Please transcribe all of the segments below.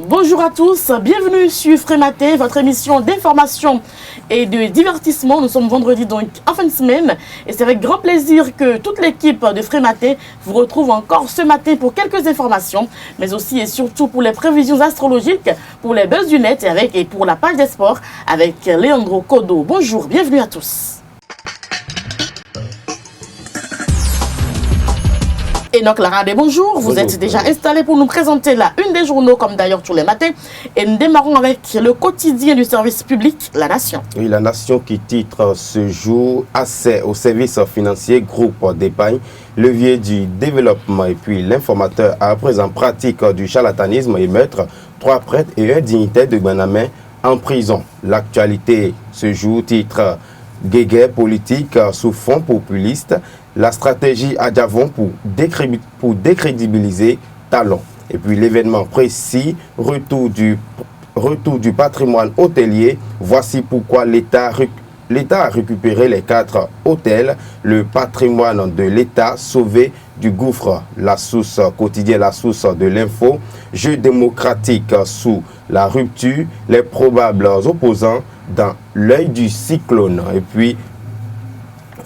Bonjour à tous, bienvenue sur Frématé, votre émission d'information et de divertissement. Nous sommes vendredi, donc en fin de semaine, et c'est avec grand plaisir que toute l'équipe de Frématé vous retrouve encore ce matin pour quelques informations, mais aussi et surtout pour les prévisions astrologiques, pour les buzz du net et pour la page des sports avec Leandro Kodo. Bonjour, bienvenue à tous. Enoch Laradé, bonjour. Vous êtes déjà installé pour nous présenter la une des journaux, comme d'ailleurs tous les matins. Et nous démarrons avec le quotidien du service public, La Nation. Oui, La Nation qui titre ce jour accès aux services financiers, groupe d'épargne, levier du développement. Et puis l'informateur à présent pratique du charlatanisme et meurtre 3 prêtres et un dignitaire de Guanamé en prison. L'actualité ce jour titre guéguerre politique sous fond populiste. La stratégie à Davon pour décrédibiliser Talon. Et puis l'événement précis, retour du patrimoine hôtelier. Voici pourquoi l'État a récupéré les 4 hôtels, le patrimoine de l'État sauvé du gouffre. La source quotidienne, la source de l'info. Jeu démocratique sous la rupture, les probables opposants dans l'œil du cyclone. Et puis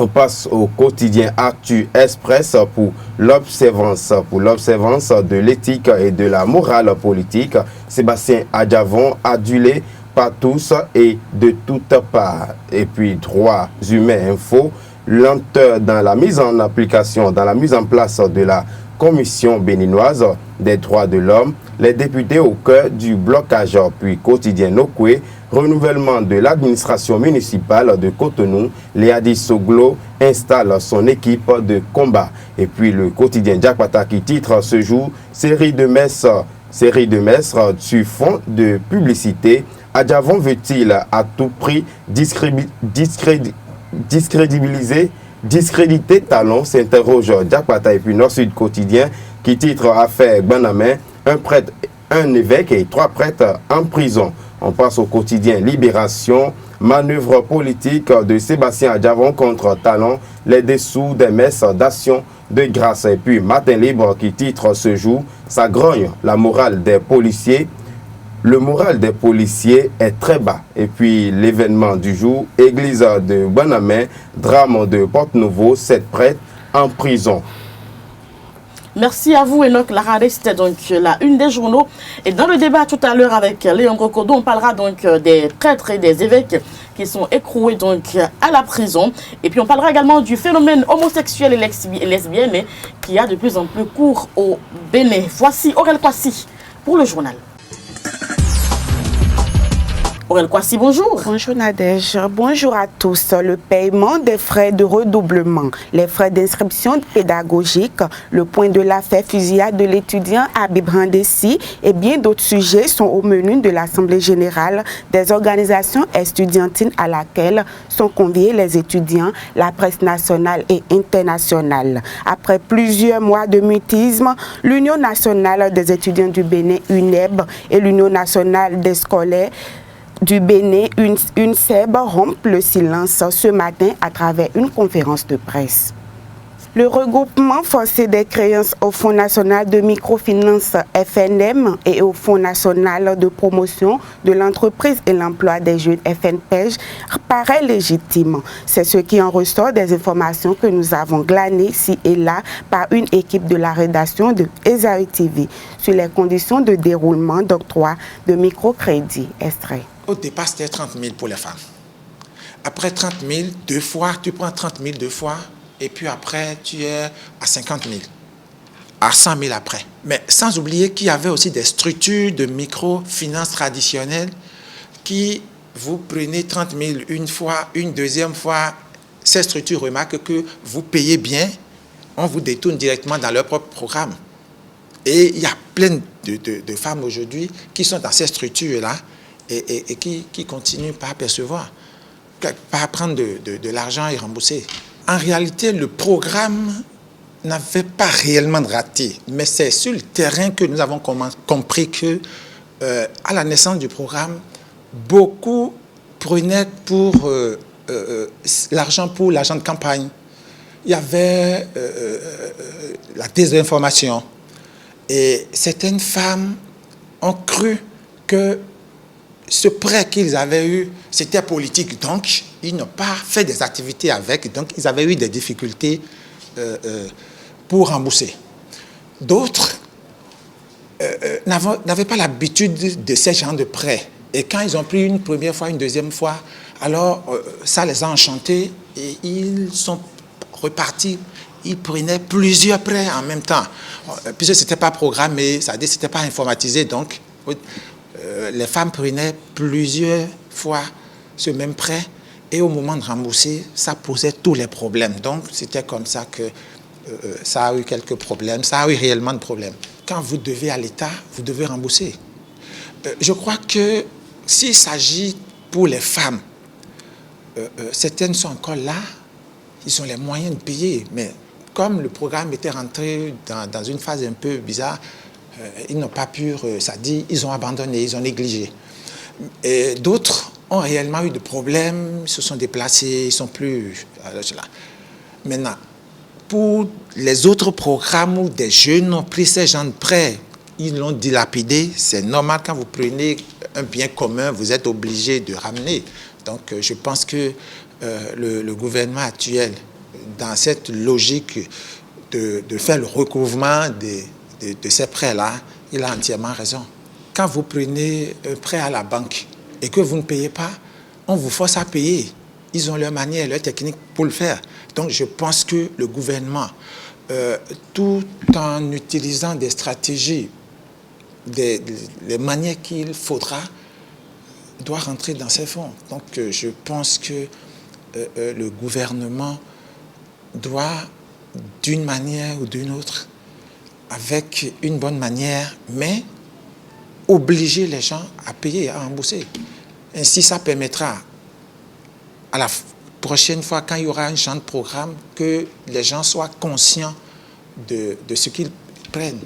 on passe au quotidien Actu Express pour l'observance de l'éthique et de la morale politique. Sébastien Adjavon, adulé par tous et de toutes parts. Et puis droits humains info, lenteur dans la mise en application, dans la mise en place de la Commission béninoise des droits de l'homme, les députés au cœur du blocage. Puis quotidien Nokwe, renouvellement de l'administration municipale de Cotonou, Léadi Soglo installe son équipe de combat. Et puis le quotidien Diakpata qui titre ce jour série de messes sur fond de publicité. Adjavon veut-il à tout prix discréditer Talon, s'interroge Diakpata. Et puis Nord Sud quotidien qui titre affaire Guanamé, un prêtre, un évêque et 3 prêtres en prison. On passe au quotidien Libération, manœuvre politique de Sébastien Adjavon contre Talon, les dessous des messes d'action de grâce. Et puis Matin Libre qui titre ce jour, ça grogne la morale des policiers. Le moral des policiers est très bas. Et puis l'événement du jour, église de Guanamé, drame de Porte-Nouveau, 7 prêtres en prison. Merci à vous, Enoch Laradé. C'était donc la une des journaux. Et dans le débat tout à l'heure avec Léon Kodo, on parlera donc des prêtres et des évêques qui sont écroués donc à la prison. Et puis on parlera également du phénomène homosexuel et lesbienne qui a de plus en plus cours au Bénin. Voici Aurel Kwasi pour le journal. Aurel Kwasi, bonjour. Bonjour Nadège, bonjour à tous. Le paiement des frais de redoublement, les frais d'inscription pédagogique, le point de l'affaire fusillade de l'étudiant Habib Randessi et bien d'autres sujets sont au menu de l'Assemblée générale des organisations estudiantines à laquelle sont conviés les étudiants, la presse nationale et internationale. Après plusieurs mois de mutisme, l'Union nationale des étudiants du Bénin, UNEB, et l'Union nationale des scolaires du Bénin, UNSEB, rompent le silence ce matin à travers une conférence de presse. Le regroupement forcé des créances au Fonds national de microfinance FNM et au Fonds national de promotion de l'entreprise et l'emploi des jeunes FNPEJ paraît légitime. C'est ce qui en ressort des informations que nous avons glanées ici et là par une équipe de la rédaction de Esaü TV sur les conditions de déroulement d'octroi de microcrédit. Extrait. Au départ, c'était 30 000 pour les femmes. Après 30 000, 2 fois, tu prends 30 000 2 fois, et puis après, tu es à 50 000, à 100 000 après. Mais sans oublier qu'il y avait aussi des structures de microfinance traditionnelles qui, vous prenez 30 000 une fois, une deuxième fois, ces structures remarquent que vous payez bien, on vous détourne directement dans leur propre programme. Et il y a plein de femmes aujourd'hui qui sont dans ces structures-là, et qui continuent par percevoir, par prendre de l'argent et rembourser. En réalité, le programme n'avait pas réellement raté, mais c'est sur le terrain que nous avons compris que, à la naissance du programme, beaucoup prenaient pour l'argent de campagne. Il y avait la désinformation. Et certaines femmes ont cru que ce prêt qu'ils avaient eu, c'était politique. Donc, ils n'ont pas fait des activités avec. Donc, ils avaient eu des difficultés pour rembourser. D'autres n'avaient pas l'habitude de ces genres de prêts. Et quand ils ont pris une première fois, une deuxième fois, alors ça les a enchantés et ils sont repartis. Ils prenaient plusieurs prêts en même temps. Puisque ce n'était pas programmé, ça veut dire que ce n'était pas informatisé. Donc, les femmes prenaient plusieurs fois ce même prêt et au moment de rembourser, ça posait tous les problèmes. Donc, c'était comme ça que ça a eu quelques problèmes, ça a eu réellement de problèmes. Quand vous devez à l'État, vous devez rembourser. Je crois que s'il s'agit pour les femmes, certaines sont encore là, ils ont les moyens de payer, mais comme le programme était rentré dans une phase un peu bizarre, ils n'ont pas pu, ça dit, ils ont abandonné, ils ont négligé. Et d'autres ont réellement eu des problèmes, ils se sont déplacés, ils ne sont plus là. Maintenant, pour les autres programmes où des jeunes ont pris ces gens de prêts, ils l'ont dilapidé, c'est normal quand vous prenez un bien commun, vous êtes obligé de ramener. Donc, je pense que le gouvernement actuel, dans cette logique de faire le recouvrement de ces prêts-là, il a entièrement raison. Quand vous prenez un prêt à la banque et que vous ne payez pas, on vous force à payer. Ils ont leur manière, leur technique pour le faire. Donc, je pense que le gouvernement, tout en utilisant des stratégies, les manières qu'il faudra, doit rentrer dans ces fonds. Donc, je pense que le gouvernement doit, d'une manière ou d'une autre, avec une bonne manière, mais obliger les gens à payer, à rembourser. Ainsi, ça permettra à la prochaine fois, quand il y aura un genre de programme, que les gens soient conscients de ce qu'ils prennent,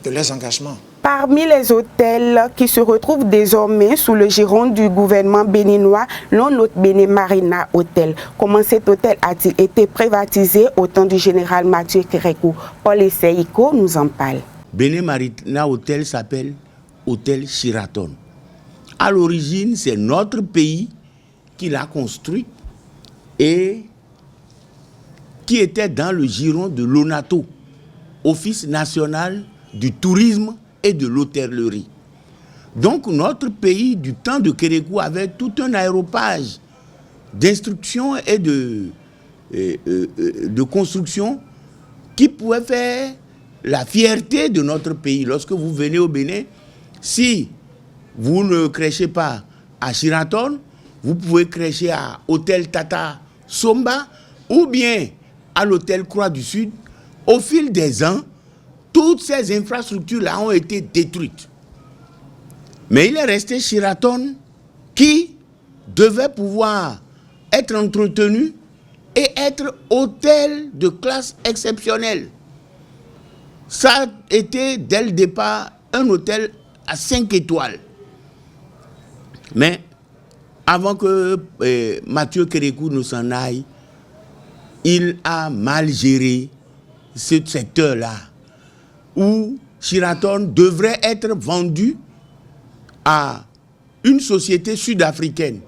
de leurs engagements. Parmi les hôtels qui se retrouvent désormais sous le giron du gouvernement béninois, l'on note Béné Marina Hôtel. Comment cet hôtel a-t-il été privatisé au temps du général Mathieu Kérékou? Paul Esseïko nous en parle. Béné Marina Hôtel s'appelle Hôtel Sheraton. À l'origine, c'est notre pays qui l'a construit et qui était dans le giron de l'ONATO, Office national du tourisme et de l'hôtellerie. Donc notre pays, du temps de Kérékou, avait tout un aéropage d'instruction et de construction qui pouvait faire la fierté de notre pays. Lorsque vous venez au Bénin, si vous ne crêchez pas à Sheraton, vous pouvez crêcher à Hôtel Tata Somba ou bien à l'Hôtel Croix du Sud. Au fil des ans, toutes ces infrastructures-là ont été détruites. Mais il est resté Sheraton qui devait pouvoir être entretenu et être hôtel de classe exceptionnelle. Ça a été dès le départ un hôtel à 5 étoiles. Mais avant que Mathieu Kérékou ne s'en aille, il a mal géré ce secteur-là, où Sheraton devrait être vendu à une société sud-africaine.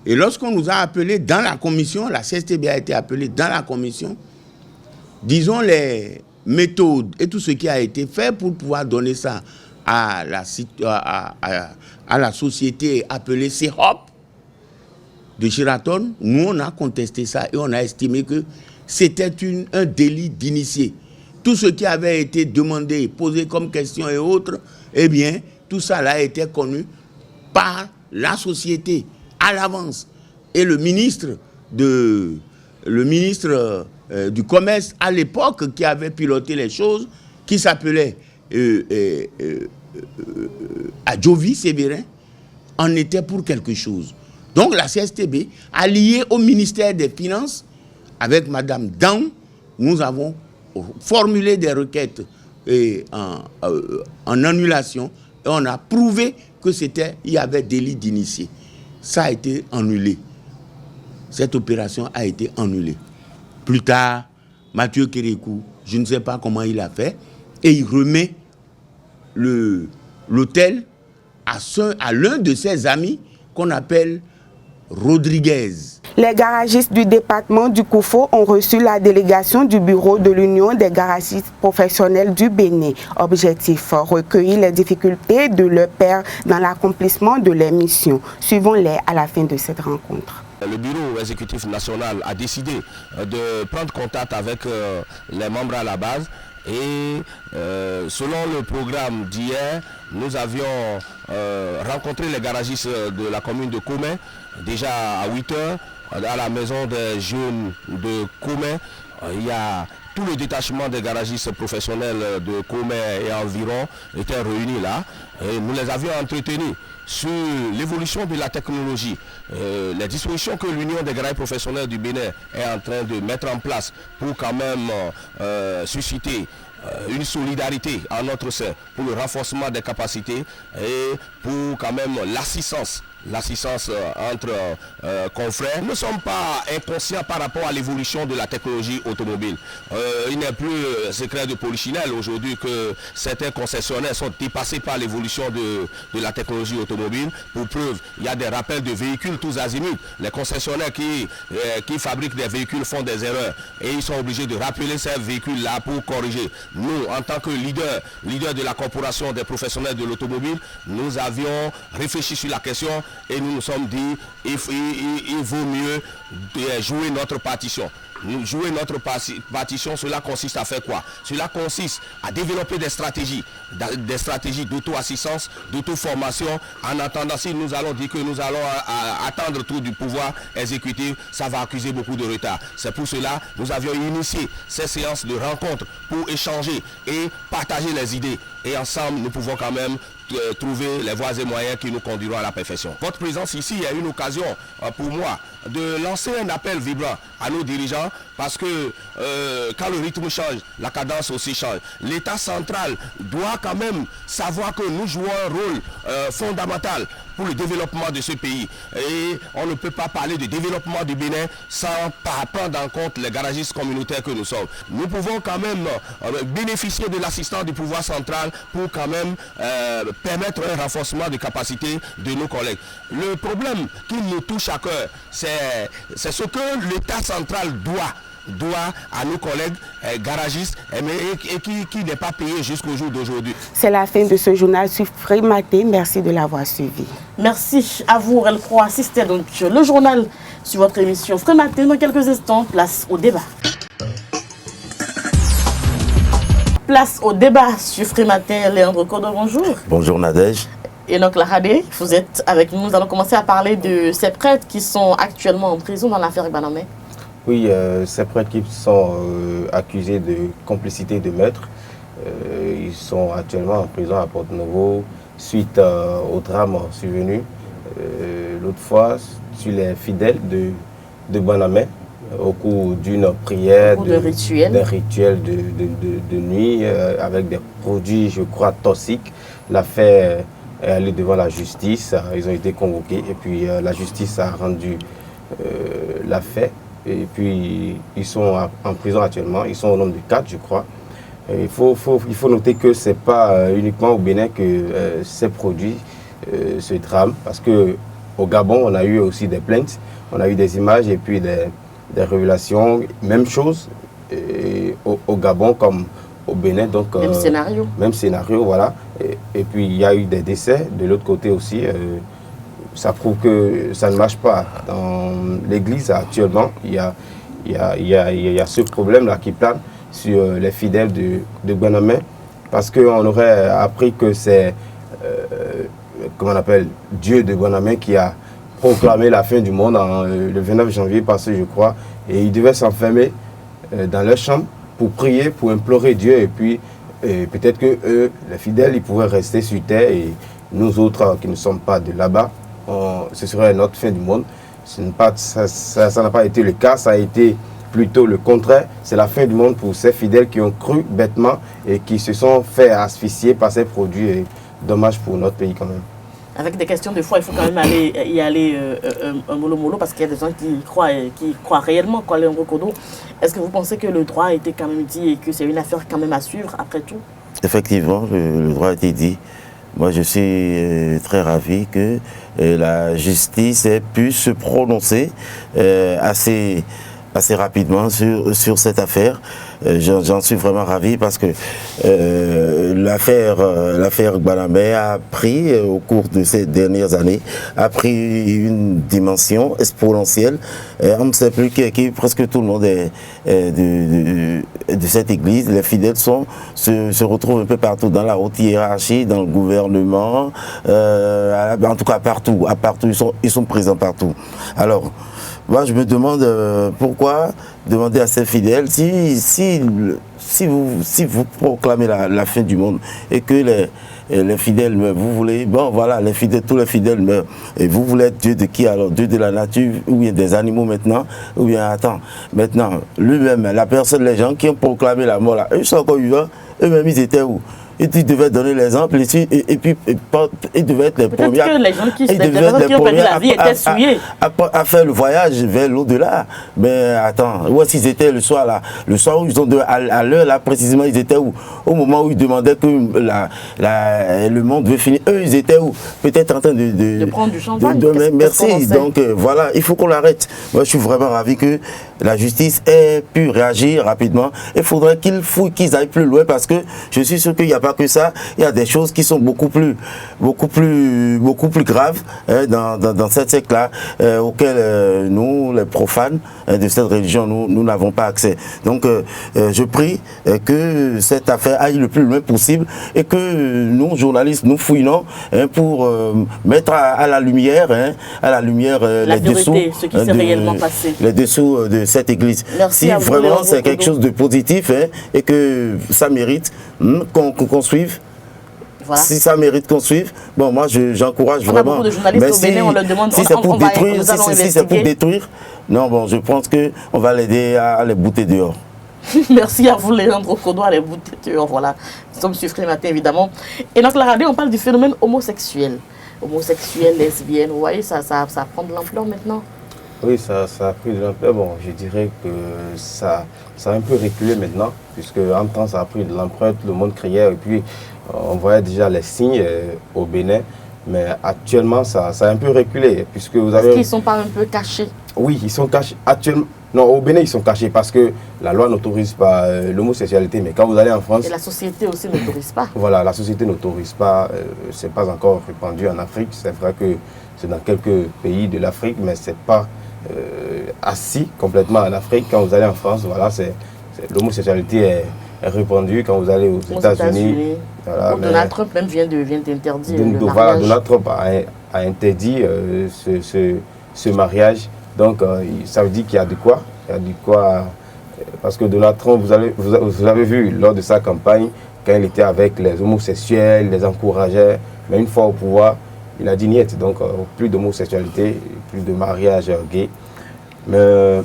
Et lorsqu'on nous a appelés dans la commission, la CSTB a été appelée dans la commission, disons les méthodes et tout ce qui a été fait pour pouvoir donner ça à la société appelée CEHOP de Sheraton, nous on a contesté ça et on a estimé que c'était un délit d'initié. Tout ce qui avait été demandé, posé comme question et autres, eh bien, tout ça là était connu par la société à l'avance. Et le ministre du commerce à l'époque qui avait piloté les choses, qui s'appelait Adjovi Sévérin, en était pour quelque chose. Donc la CSTB, alliée au ministère des Finances, avec Madame Dan, nous avons formulé des requêtes en annulation et on a prouvé que il y avait délit d'initié. Ça a été annulé. Cette opération a été annulée. Plus tard, Mathieu Kérékou, je ne sais pas comment il a fait, et il remet l'hôtel à l'un de ses amis qu'on appelle Rodriguez. Les garagistes du département du Koufo ont reçu la délégation du bureau de l'Union des garagistes professionnels du Bénin. Objectif, recueillir les difficultés de leurs pairs dans l'accomplissement de leurs missions. Suivons-les à la fin de cette rencontre. Le bureau exécutif national a décidé de prendre contact avec les membres à la base et selon le programme d'hier, nous avions rencontré les garagistes de la commune de Koumé déjà à 8 heures à la maison des jeunes de Koumé. Il y a tout le détachement des garagistes professionnels de Koumé et environ était réunis là et nous les avions entretenus sur l'évolution de la technologie, les dispositions que l'Union des garagistes professionnels du Bénin est en train de mettre en place pour quand même susciter une solidarité en notre sein pour le renforcement des capacités et pour quand même l'assistance entre confrères. Nous ne sommes pas inconscients par rapport à l'évolution de la technologie automobile. Il n'est plus secret de polichinelle aujourd'hui que certains concessionnaires sont dépassés par l'évolution de la technologie automobile. Pour preuve, il y a des rappels de véhicules tous azimuts. Les concessionnaires qui fabriquent des véhicules font des erreurs et ils sont obligés de rappeler ces véhicules-là pour corriger. Nous, en tant que leader de la corporation des professionnels de l'automobile, nous avions réfléchi sur la question et nous nous sommes dit il vaut mieux jouer notre partition. Nous jouer notre partition, cela consiste à faire quoi? Cela consiste à développer des stratégies d'auto-assistance, d'auto-formation. En attendant, si nous allons dire que nous allons attendre tout du pouvoir exécutif, ça va accuser beaucoup de retard. C'est pour cela que nous avions initié ces séances de rencontres pour échanger et partager les idées. Et ensemble, nous pouvons quand même trouver les voies et moyens qui nous conduiront à la perfection. Votre présence ici est une occasion pour moi de lancer un appel vibrant à nos dirigeants parce que quand le rythme change, la cadence aussi change. L'État central doit quand même savoir que nous jouons un rôle fondamental pour le développement de ce pays. Et on ne peut pas parler de développement du Bénin sans prendre en compte les garagistes communautaires que nous sommes. Nous pouvons quand même bénéficier de l'assistance du pouvoir central pour quand même permettre un renforcement de capacité de nos collègues. Le problème qui nous touche à cœur, c'est ce que l'État central doit à nos collègues garagistes et qui n'est pas payé jusqu'au jour d'aujourd'hui. C'est la fin de ce journal sur Frématé. Merci de l'avoir suivi. Merci à vous, Relcroix. Assistez donc le journal sur votre émission Frématé. Dans quelques instants, place au débat. Place au débat sur Frématé. Léandre Kodo, bonjour. Bonjour Nadège. Enoch Lahadé, vous êtes avec nous. Nous allons commencer à parler de ces prêtres qui sont actuellement en prison dans l'affaire Banamé. Oui, ces prêtres qui sont accusés de complicité de meurtre, ils sont actuellement en prison à Porto-Novo suite au drame survenu l'autre fois sur les fidèles de Banamé au cours d'une prière, d'un rituel de nuit avec des produits, je crois, toxiques. L'affaire est allée devant la justice, ils ont été convoqués et puis la justice a rendu l'affaire. Et puis, ils sont en prison actuellement. Ils sont au nombre de 4, je crois. Il faut noter que ce n'est pas uniquement au Bénin que c'est produit ce drame. Parce qu'au Gabon, on a eu aussi des plaintes. On a eu des images et puis des révélations. Même chose au Gabon comme au Bénin. Donc, même scénario. Même scénario, voilà. Et puis, il y a eu des décès de l'autre côté aussi. Ça prouve que ça ne marche pas. Dans l'église actuellement, il y a ce problème-là qui plane sur les fidèles de Banamé, parce qu'on aurait appris que c'est, comment on appelle, Dieu de Banamé qui a proclamé la fin du monde le 29 janvier passé, je crois, et ils devaient s'enfermer dans leur chambre pour prier, pour implorer Dieu, et puis peut-être que eux, les fidèles, ils pouvaient rester sur terre, et nous autres qui ne sommes pas de là-bas, ce serait notre fin du monde. Ça n'a pas été le cas, ça a été plutôt le contraire. C'est la fin du monde pour ces fidèles qui ont cru bêtement et qui se sont fait asphyxier par ces produits. Et dommage pour notre pays quand même. Avec des questions de foi, il faut quand même y aller mollo parce qu'il y a des gens qui croient réellement quoi, Léandre Kodo. Est-ce que vous pensez que le droit a été quand même dit et que c'est une affaire quand même à suivre après tout? Effectivement, le droit a été dit. moi je suis très ravi que la justice ait pu se prononcer assez rapidement sur cette affaire. J'en suis vraiment ravi parce que l'affaire Gbanamé a pris, au cours de ces dernières années, a pris une dimension exponentielle. On ne sait plus qui presque tout le monde est de cette église. Les fidèles se retrouvent un peu partout, dans la haute hiérarchie, dans le gouvernement, en tout cas partout, ils sont présents partout. Alors, moi, je me demande pourquoi demander à ces fidèles, si vous proclamez la fin du monde et que les fidèles meurent, vous voulez, bon voilà, tous les fidèles meurent, et vous voulez être Dieu de qui alors? Dieu de la nature ou bien des animaux maintenant? Ou bien, attends, maintenant, lui-même, la personne, les gens qui ont proclamé la mort là, eux sont encore vivants, eux-mêmes ils étaient où? Et ils devaient donner l'exemple et puis ils devaient être les premiers. Peut-être que les gens qui ont perdu la vie étaient souillés. À faire le voyage vers l'au-delà. Mais attends, où est-ce qu'ils étaient le soir là? Le soir où ils ont à l'heure là précisément, ils étaient où? Au moment où ils demandaient que le monde veut finir, eux ils étaient où? Peut-être en train de prendre du champagne. Merci. Donc voilà, il faut qu'on l'arrête. Moi je suis vraiment ravi que la justice ait pu réagir rapidement. Il faudrait qu'ils aillent plus loin parce que je suis sûr qu'il n'y a pas que ça, il y a des choses qui sont beaucoup plus graves dans cette secte-là, auxquelles nous, les profanes de cette religion, nous n'avons pas accès. Donc, je prie que cette affaire aille le plus loin possible et que nous, journalistes, nous fouillons pour mettre à la lumière les dessous, ce qui s'est réellement passé. Les dessous de cette église. Merci si vraiment c'est quelque chose de positif et que ça mérite qu'on suive. Voilà. Si ça mérite qu'on suive, bon, moi j'encourage vraiment. On a beaucoup de journalistes au Bénin, on leur demande si c'est pour détruire, si c'est pour détruire, non, bon, je pense qu'on va l'aider à les bouter dehors. Merci à vous, Léandre Okodo, à les bouter dehors. Voilà, nous sommes sur Frématé, évidemment. Et donc, la radio, on parle du phénomène homosexuel. Homosexuel, lesbienne, vous voyez, ça prend de l'ampleur maintenant. Oui, ça a pris de l'ampleur. Bon, je dirais que ça a un peu reculé maintenant, puisque en temps ça a pris de l'ampleur, tout le monde criait, et puis on voyait déjà les signes au Bénin. Mais actuellement, ça a un peu reculé, puisque vous avez... Est-ce qu'ils ne sont pas un peu cachés? Oui, ils sont cachés. Actuellement, non, au Bénin, ils sont cachés parce que la loi n'autorise pas l'homosexualité. Mais quand vous allez en France... Et la société aussi n'autorise pas. Voilà, la société n'autorise pas. C'est pas encore répandu en Afrique. C'est vrai que c'est dans quelques pays de l'Afrique, mais c'est pas assis complètement en Afrique. Quand vous allez en France, voilà, l'homosexualité est répandue. Quand vous allez aux États-Unis... Voilà, Donald Trump même vient d'interdire le mariage. Voilà, Donald Trump a interdit ce mariage. Donc, ça veut dire qu'il y a de quoi. Il y a de quoi. Parce que Donald Trump, vous avez vu lors de sa campagne, quand il était avec les homosexuels, les encourageait. Mais une fois au pouvoir, il a dit niet. Donc, plus d'homosexualité, plus de mariage gay. Mais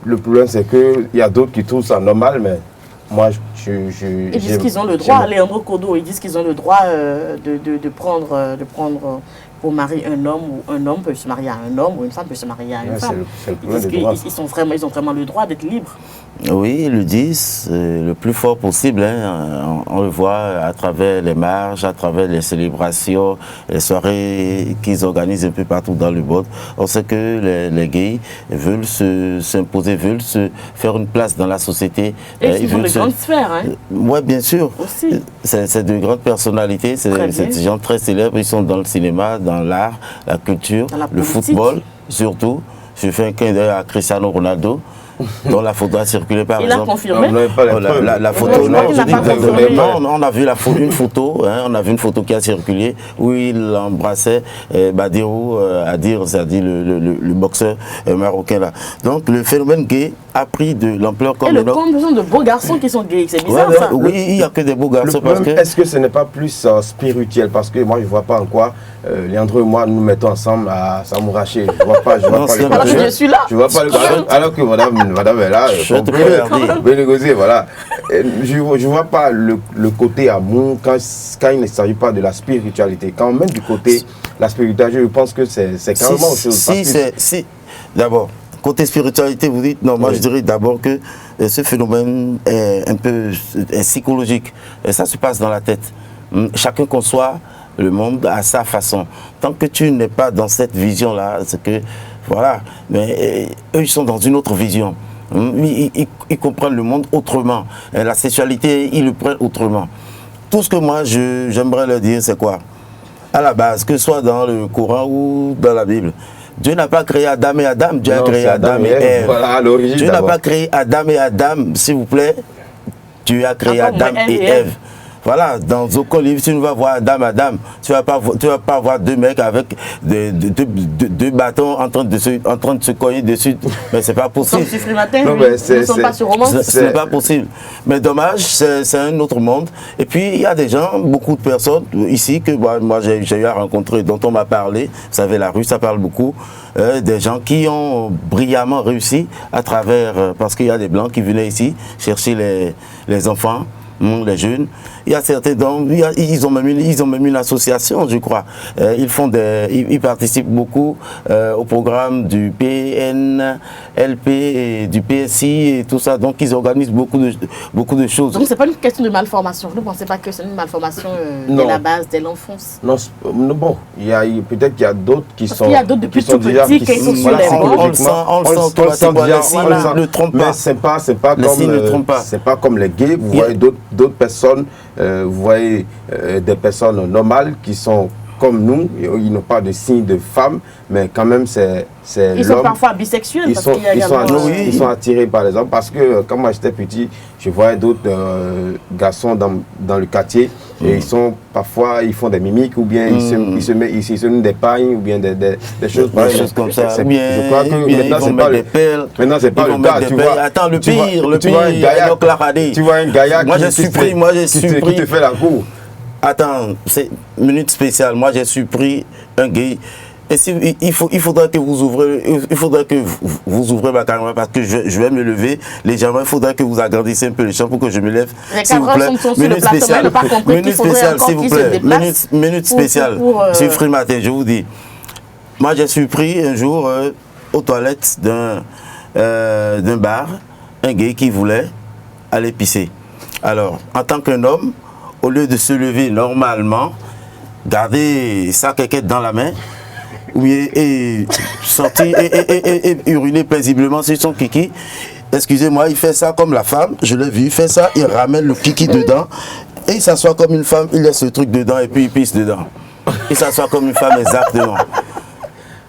le problème, c'est qu'il y a d'autres qui trouvent ça normal, mais moi, ils disent qu'ils ont le droit, Léandre Okodo, ils disent qu'ils ont le droit de prendre pour marier un homme, ou un homme peut se marier à un homme, ou une femme peut se marier à une femme. Ils ont vraiment le droit d'être libres. Oui, ils le disent le plus fort possible. Hein. On le voit à travers les marches, à travers les célébrations, les soirées qu'ils organisent un peu partout dans le monde. On sait que les gays veulent s'imposer, veulent se faire une place dans la société. Et ils sont de grandes sphères. Hein. Oui, bien sûr. Aussi. C'est de grandes personnalités, c'est des gens très célèbres. Ils sont dans le cinéma, dans l'art, la culture, le football surtout. Je fais un clin d'œil à Cristiano Ronaldo, dont la photo a circulé par exemple. Il a confirmé. La photo, on a vu une photo, hein, on a vu une photo qui a circulé où il embrassait Badirou, c'est-à-dire le boxeur marocain là. Donc le phénomène gay a pris de l'ampleur comme le nombre de beaux garçons qui sont gays, c'est bizarre ça. Oui, il n'y a que des beaux garçons. Est-ce que ce n'est pas plus spirituel? Parce que moi je ne vois pas en quoi Léandre et moi nous mettons ensemble à s'amouracher. Je ne vois pas. Je suis là. Je vois pas alors que madame est là. On peut négocier, voilà. Je ne vois pas le côté amour quand il ne s'agit pas de la spiritualité. Quand même du côté la spiritualité, je pense que c'est carrément autre chose. Si, d'abord. Côté spiritualité, vous dites, non, moi je dirais d'abord que ce phénomène est un peu psychologique. Et ça se passe dans la tête. Chacun conçoit le monde à sa façon. Tant que tu n'es pas dans cette vision-là, c'est que, voilà, mais eux, ils sont dans une autre vision. Ils comprennent le monde autrement. Et la sexualité, ils le prennent autrement. Tout ce que moi, j'aimerais leur dire, c'est quoi? À la base, que ce soit dans le Coran ou dans la Bible, Dieu n'a pas créé Adam et Adam, Dieu a créé Adam et Ève. Voilà, à l'origine. Dieu n'a pas créé Adam et Adam, s'il vous plaît. Dieu a créé Adam et Ève. Voilà, dans aucun livre, tu ne vas voir Adam, tu ne vas pas voir deux mecs avec deux bâtons en train de se cogner dessus. Mais c'est pas possible. Comme Suffri Matin, nous ne sommes pas sur Romance. Ce n'est pas possible. Mais dommage, c'est un autre monde. Et puis, il y a des gens, beaucoup de personnes ici que moi j'ai eu à rencontrer, dont on m'a parlé. Vous savez, la rue, ça parle beaucoup. Des gens qui ont brillamment réussi à travers, parce qu'il y a des Blancs qui venaient ici chercher les enfants, les jeunes. Il y a certains dont ils ont même une association, je crois. Ils participent beaucoup au programme du PNLP et du PSI et tout ça. Donc ils organisent beaucoup de choses. Donc c'est pas une question de malformation. Vous ne pensez pas que c'est une malformation dès la base, dès l'enfance? Non, bon, peut-être qu'il y a d'autres qui sont. Il y a d'autres depuis tout petits qui sont sur les rangs. On le sent déjà. Ne trompe pas. Mais c'est pas comme les gays. Vous voyez d'autres personnes. Vous voyez des personnes normales qui sont comme nous, ils n'ont pas de signe de femme, mais quand même c'est l'homme. Ils sont parfois bisexuels. Ils sont attirés par les hommes parce que quand moi j'étais petit, je voyais d'autres garçons dans le quartier et parfois ils font des mimiques ou bien ils se mettent des pagnes ou bien des choses comme ça. Je crois que maintenant c'est pas le cas. Tu vois, attends, le pire, tu vois un gaillard qui te fait la cour. Attends, c'est minute spéciale. Moi, j'ai surpris un gay. Et il faudrait que vous ouvrez ma caméra parce que je vais me lever. Légèrement, il faudrait que vous agrandissiez un peu les champs pour que je me lève. S'il vous plaît. Minute spéciale, s'il vous plaît. Minute spéciale. Sur Suffri Matin, je vous dis. Moi, j'ai surpris un jour aux toilettes d'un bar un gay qui voulait aller pisser. Alors, en tant qu'un homme, au lieu de se lever normalement, garder sa quéquette dans la main, et sortir et uriner paisiblement sur son kiki. Excusez-moi, il fait ça comme la femme, je l'ai vu, il fait ça, il ramène le kiki dedans, et il s'assoit comme une femme, il laisse ce truc dedans et puis il pisse dedans. Il s'assoit comme une femme exactement.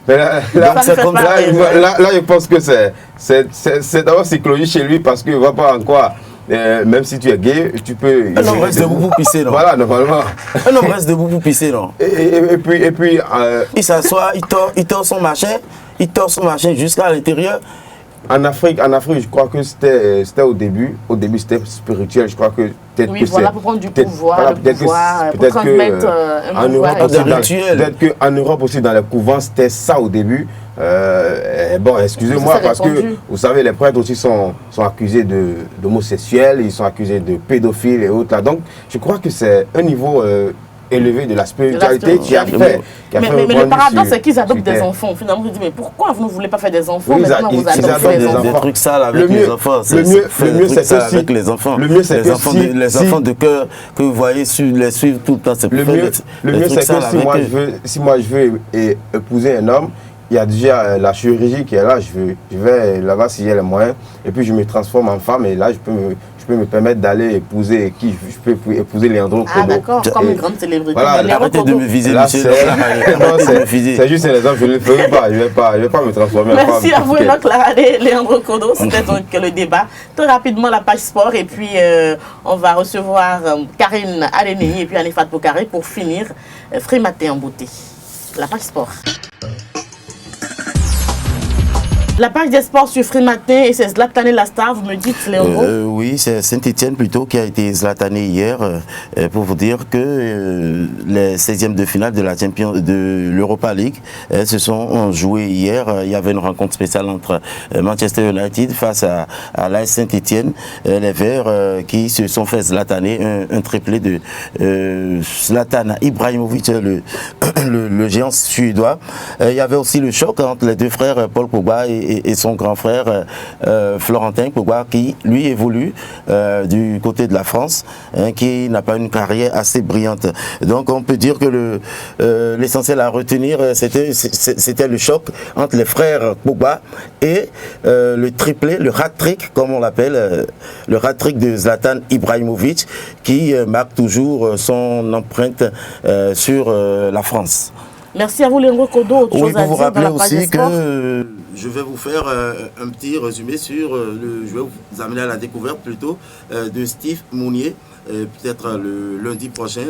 Mais là, je pense que c'est d'abord psychologie chez lui parce qu'il ne va pas encore. Même si tu es gay, tu peux. Un homme reste debout pour pisser, non? Voilà, normalement. Un homme reste debout pour pisser, non? Et puis il s'assoit, il tord son machin jusqu'à l'intérieur. En Afrique, je crois que c'était au début. Au début, c'était spirituel. Je crois que peut-être oui, voilà, pour prendre du pouvoir, peut-être pour transmettre un pouvoir. Peut-être qu'en Europe aussi, dans les couvents, c'était ça au début. Bon, excusez-moi, parce que vous savez, les prêtres aussi sont accusés d'homosexuels, ils sont accusés de pédophiles et autres. Là. Donc, je crois que c'est un niveau élevé de la spiritualité qui a fait. Mais le paradoxe, c'est qu'ils adoptent des enfants. Finalement, vous dites, mais pourquoi vous ne voulez pas faire des enfants? Maintenant, vous adoptez des enfants. Des trucs sales avec les enfants. Le mieux, c'est que avec les enfants. Le mieux, c'est que les enfants de cœur que vous voyez les suivre tout le temps. Le mieux, c'est que si moi je veux épouser un homme, il y a déjà la chirurgie qui est là, je vais là-bas s'il y a les moyens, et puis je me transforme en femme, et là je peux me permettre d'aller épouser qui je peux épouser Leandro Kodo. Ah d'accord, comme une grande célébrité. Voilà, arrêtez de me viser, monsieur. C'est juste un exemple, je ne le ferai pas, je vais pas me transformer en femme. Merci à vous, Clara Leandro Kodo. C'était donc le débat. Très rapidement, la page sport, et puis on va recevoir Karine Alénéi et puis Anifat Pokaré pour finir Suffri Matin en beauté. La page sport. La page des sports sur Suffri Matin et c'est Zlatané la star, vous me dites, Léandro? Oui, c'est Saint-Etienne plutôt qui a été Zlatané hier pour vous dire que les 16e de finale de l'Europa League se sont joués hier. Il y avait une rencontre spéciale entre Manchester United face à l'AS Saint-Etienne. Les Verts qui se sont fait Zlatané, un triplé de Zlatan Ibrahimovic, le géant suédois. Il y avait aussi le choc entre les deux frères Paul Pogba et et son grand frère Florentin Pogba, qui lui évolue du côté de la France, hein, qui n'a pas une carrière assez brillante. Donc on peut dire que l'essentiel à retenir, c'était le choc entre les frères Pogba et le triplé, le hat-trick, comme on l'appelle, le hat-trick de Zlatan Ibrahimovic, qui marque toujours son empreinte sur la France. Merci à vous, Léandre Kodo. Oui, pour vous rappeler aussi que je vais vous faire un petit résumé sur je vais vous amener à la découverte plutôt de Steve Mounier. Peut-être le lundi prochain,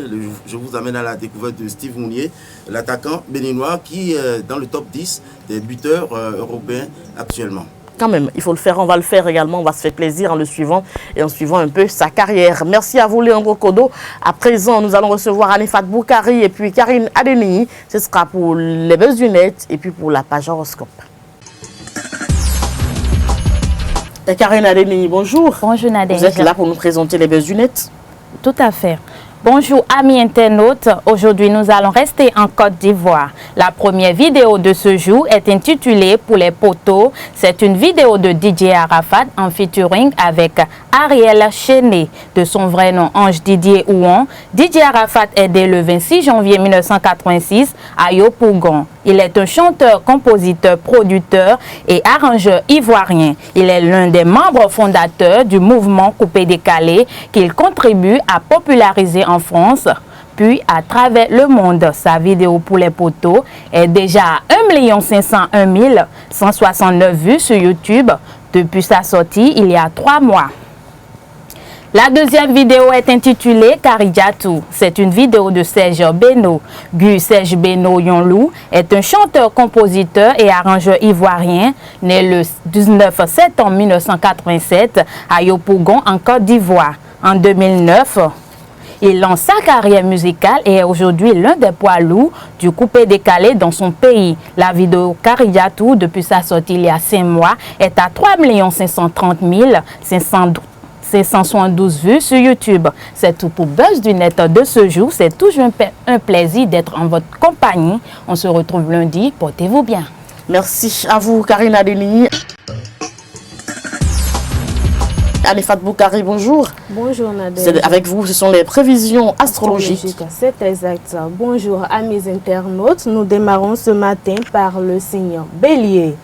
je vous amène à la découverte de Steve Mounier, l'attaquant béninois qui est dans le top 10 des buteurs européens actuellement. Quand même, il faut le faire, on va le faire également, on va se faire plaisir en le suivant et en suivant un peu sa carrière. Merci à vous, Léandre Kodo. À présent, nous allons recevoir Anifat Boukari et puis Karine Adeniyi. Ce sera pour les buzz du net et puis pour la page horoscope. Et Karine Adeniyi, bonjour. Bonjour Nadège. Vous êtes là pour nous présenter les buzz du net? Tout à fait. Bonjour amis internautes, aujourd'hui nous allons rester en Côte d'Ivoire. La première vidéo de ce jour est intitulée Pour les poteaux. C'est une vidéo de DJ Arafat en featuring avec Ariel Chené, de son vrai nom Ange Didier Ouon. DJ Arafat est né le 26 janvier 1986 à Yopougon. Il est un chanteur, compositeur, producteur et arrangeur ivoirien. Il est l'un des membres fondateurs du mouvement Coupé-Décalé qu'il contribue à populariser en France, puis à travers le monde. Sa vidéo Pour les poteaux est déjà à 1 501 169 vues sur YouTube depuis sa sortie il y a 3 mois. La deuxième vidéo est intitulée Karidiatou. C'est une vidéo de Serge Beno. Gu Serge Beno Yonlou est un chanteur, compositeur et arrangeur ivoirien né le 19 septembre 1987 à Yopougon en Côte d'Ivoire. En 2009, il lance sa carrière musicale et est aujourd'hui l'un des poids lourds du coupé-décalé dans son pays. La vidéo Karidiatou, depuis sa sortie il y a 5 mois, est à 3 530 572 vues sur YouTube. C'est tout pour Buzz du Net de ce jour. C'est toujours un plaisir d'être en votre compagnie. On se retrouve lundi. Portez-vous bien. Merci à vous, Karine Adeniyi. Anifat Boukari, bonjour. Bonjour Nadège. Avec vous, ce sont les prévisions astrologiques. C'est exact. Bonjour amis internautes. Nous démarrons ce matin par le signe Bélier.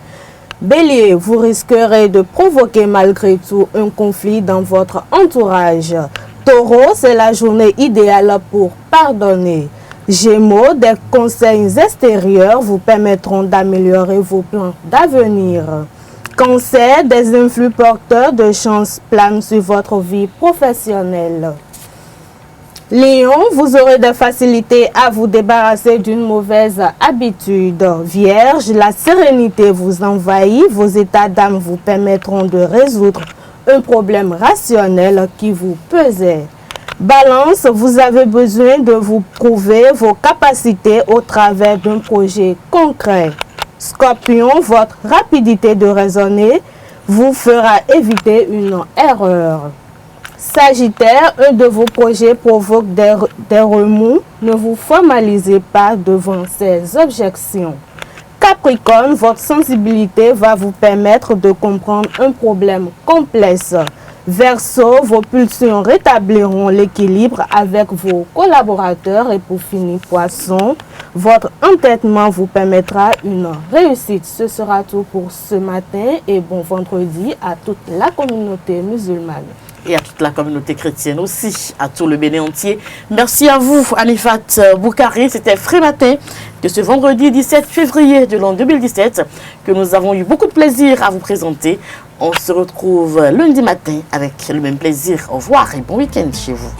Bélier, vous risquerez de provoquer malgré tout un conflit dans votre entourage. Taureau, c'est la journée idéale pour pardonner. Gémeaux, des conseils extérieurs vous permettront d'améliorer vos plans d'avenir. Cancer, des influx porteurs de chance planent sur votre vie professionnelle. Lion, vous aurez de facilité à vous débarrasser d'une mauvaise habitude. Vierge, la sérénité vous envahit. Vos états d'âme vous permettront de résoudre un problème rationnel qui vous pesait. Balance, vous avez besoin de vous prouver vos capacités au travers d'un projet concret. Scorpion, votre rapidité de raisonner vous fera éviter une erreur. Sagittaire, un de vos projets provoque des remous. Ne vous formalisez pas devant ces objections. Capricorne, votre sensibilité va vous permettre de comprendre un problème complexe. Verseau, vos pulsions rétabliront l'équilibre avec vos collaborateurs. Et pour finir, Poisson, votre entêtement vous permettra une réussite. Ce sera tout pour ce matin et bon vendredi à toute la communauté musulmane. Et à toute la communauté chrétienne aussi, à tout le Bénin entier. Merci à vous, Anifat Boukari. C'était Frais Matin de ce vendredi 17 février de l'an 2017 que nous avons eu beaucoup de plaisir à vous présenter. On se retrouve lundi matin avec le même plaisir. Au revoir et bon week-end chez vous.